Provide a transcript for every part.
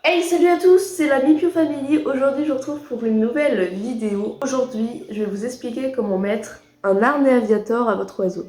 Hey, salut à tous, c'est la Mipio Family. Aujourd'hui je vous retrouve pour une nouvelle vidéo. Aujourd'hui je vais vous expliquer comment mettre un harnais aviator à votre oiseau.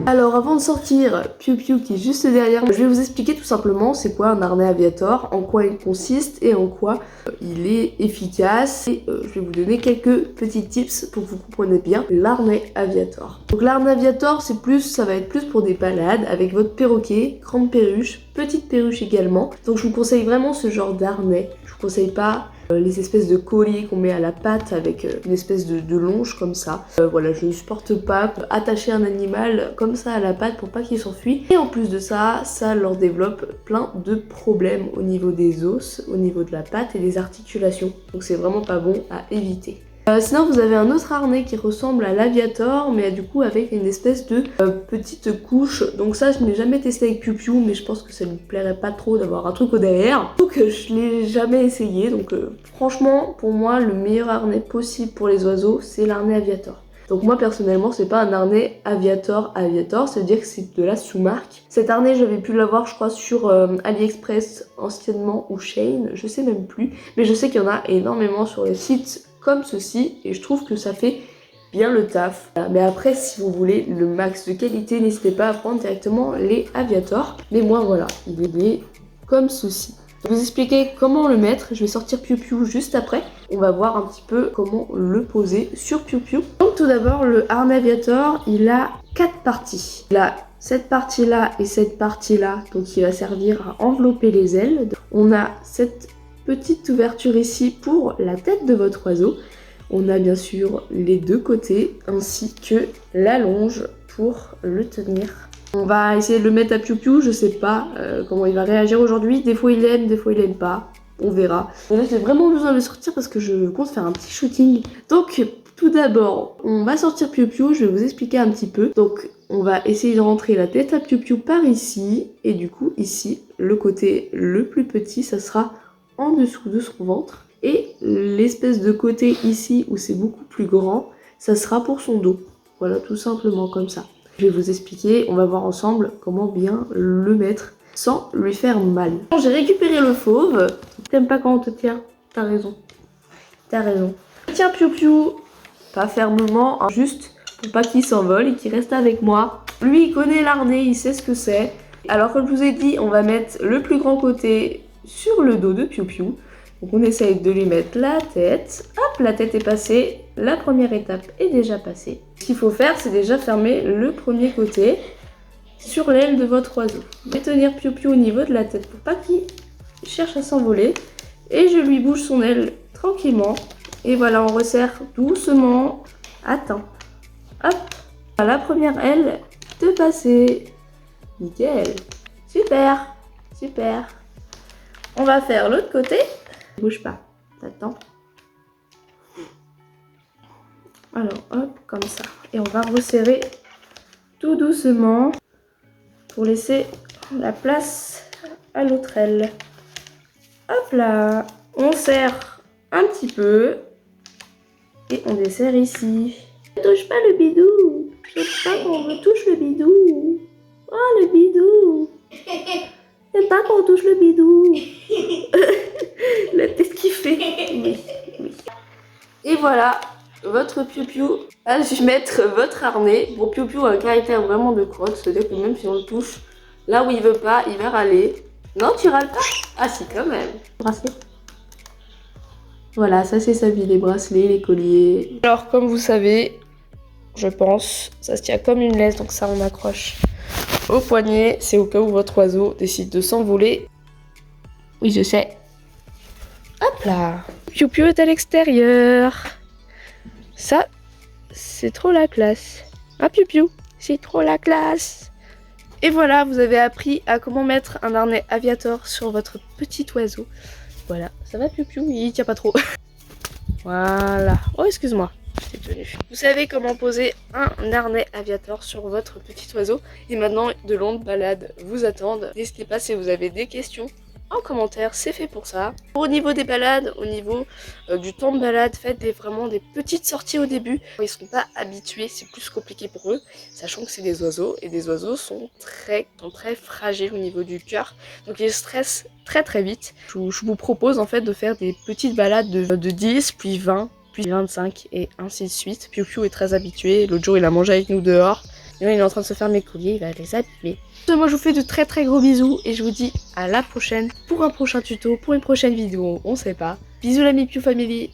Alors avant de sortir Piu Piu qui est juste derrière, je vais vous expliquer tout simplement c'est quoi un harnais aviator, en quoi il consiste et en quoi il est efficace. Et je vais vous donner quelques petits tips pour que vous compreniez bien l'harnais aviator. Donc l'harnais aviator ça va être plus pour des balades avec votre perroquet, grande perruche, petite perruche également. Donc je vous conseille vraiment ce genre d'harnais. Je vous conseille pas les espèces de colliers qu'on met à la patte avec une espèce de longe comme ça. Voilà, je ne supporte pas attacher un animal comme ça à la patte pour pas qu'il s'enfuit. Et en plus de ça, ça leur développe plein de problèmes au niveau des os, au niveau de la patte et des articulations. Donc c'est vraiment pas bon à éviter. Sinon vous avez un autre harnais qui ressemble à l'aviator mais du coup avec une espèce de petite couche. Donc ça je n'ai jamais testé avec Piu Piu mais je pense que ça lui plairait pas trop d'avoir un truc au derrière. Donc je l'ai jamais essayé donc franchement pour moi le meilleur harnais possible pour les oiseaux c'est l'harnais aviator. Donc moi personnellement c'est pas un harnais aviator, ça veut dire que c'est de la sous-marque. Cet harnais j'avais pu l'avoir je crois sur AliExpress anciennement ou Shein, je sais même plus. Mais je sais qu'il y en a énormément sur les sites comme ceci et je trouve que ça fait bien le taf. Mais après si vous voulez le max de qualité n'hésitez pas à prendre directement les aviator. Mais moi voilà, il est comme ceci. Je vais vous expliquer comment le mettre, je vais sortir Piu Piu juste après. On va voir un petit peu comment le poser sur Piu Piu. Donc tout d'abord le harnais aviator il a 4 parties. Il a cette partie là et cette partie là donc il va servir à envelopper les ailes. On a cette petite ouverture ici pour la tête de votre oiseau. On a bien sûr les deux côtés ainsi que la longe pour le tenir. On va essayer de le mettre à Piu Piu, je sais pas comment il va réagir aujourd'hui. Des fois il aime, des fois il aime pas. On verra. Là j'ai vraiment besoin de le sortir parce que je compte faire un petit shooting. Donc tout d'abord, on va sortir Piu Piu, je vais vous expliquer un petit peu. Donc on va essayer de rentrer la tête à Piu Piu par ici. Et du coup ici, le côté le plus petit, ça sera en dessous de son ventre. Et l'espèce de côté ici où c'est beaucoup plus grand, ça sera pour son dos. Voilà, tout simplement comme ça. Je vais vous expliquer, on va voir ensemble comment bien le mettre sans lui faire mal. J'ai récupéré le fauve. T'aimes pas quand on te tient? T'as raison. T'as raison. Tiens Piu Piu, pas fermement, hein, juste pour pas qu'il s'envole et qu'il reste avec moi. Lui il connaît l'harnais, il sait ce que c'est. Alors comme je vous ai dit, on va mettre le plus grand côté sur le dos de Piu Piu. Donc on essaye de lui mettre la tête. Hop, la tête est passée. La première étape est déjà passée. Ce qu'il faut faire, c'est déjà fermer le premier côté sur l'aile de votre oiseau. Je vais tenir Piu Piu au niveau de la tête pour pas qu'il cherche à s'envoler. Et je lui bouge son aile tranquillement. Et voilà, on resserre doucement. Attends. Hop. La première aile de passer. Nickel. Super. Super. On va faire l'autre côté. Bouge pas. T'attends. Alors, hop, comme ça. Et on va resserrer tout doucement pour laisser la place à l'autre aile. Hop là. On serre un petit peu. Et on desserre ici. Ne touche pas le bidou. Je sais pas qu'on me touche le bidou. Oh, le bidou. J'aime pas qu'on touche le bidou. La tête qu'il fait. Oui, oui. Et voilà, votre Piu Piu va mettre votre harnais. Bon, Piu Piu a un caractère vraiment de crotte, c'est-à-dire que même si on le touche là où il veut pas, il va râler. Non, tu râles pas? Ah si, quand même. Bracelet. Voilà, ça c'est sa vie, les bracelets, les colliers. Alors, comme vous savez, je pense, ça se tient comme une laisse, donc ça on accroche au poignet. C'est au cas où votre oiseau décide de s'envoler. Oui, je sais. Hop là. Piu Piu est à l'extérieur. Ça, c'est trop la classe. Ah Piu Piu, c'est trop la classe. Et voilà, vous avez appris à comment mettre un harnais aviator sur votre petit oiseau. Voilà, ça va Piu Piu, il tient pas trop. Voilà. Oh, excuse-moi, je t'ai tenu. Vous savez comment poser un harnais aviator sur votre petit oiseau. Et maintenant, de longues balades vous attendent. N'hésitez pas si vous avez des questions en commentaire, c'est fait pour ça. Au niveau des balades, au niveau du temps de balade, faites vraiment des petites sorties au début. Ils sont pas habitués, c'est plus compliqué pour eux, sachant que c'est des oiseaux, et des oiseaux sont très fragiles au niveau du cœur, donc ils stressent très vite. Je vous propose en fait de faire des petites balades de 10, puis 20, puis 25, et ainsi de suite. Piu Piu est très habitué, l'autre jour il a mangé avec nous dehors, et là il est en train de se faire mes colliers, il va les abîmer. Moi je vous fais de très gros bisous et je vous dis à la prochaine pour un prochain tuto, pour une prochaine vidéo, on sait pas. Bisous la Piu Family.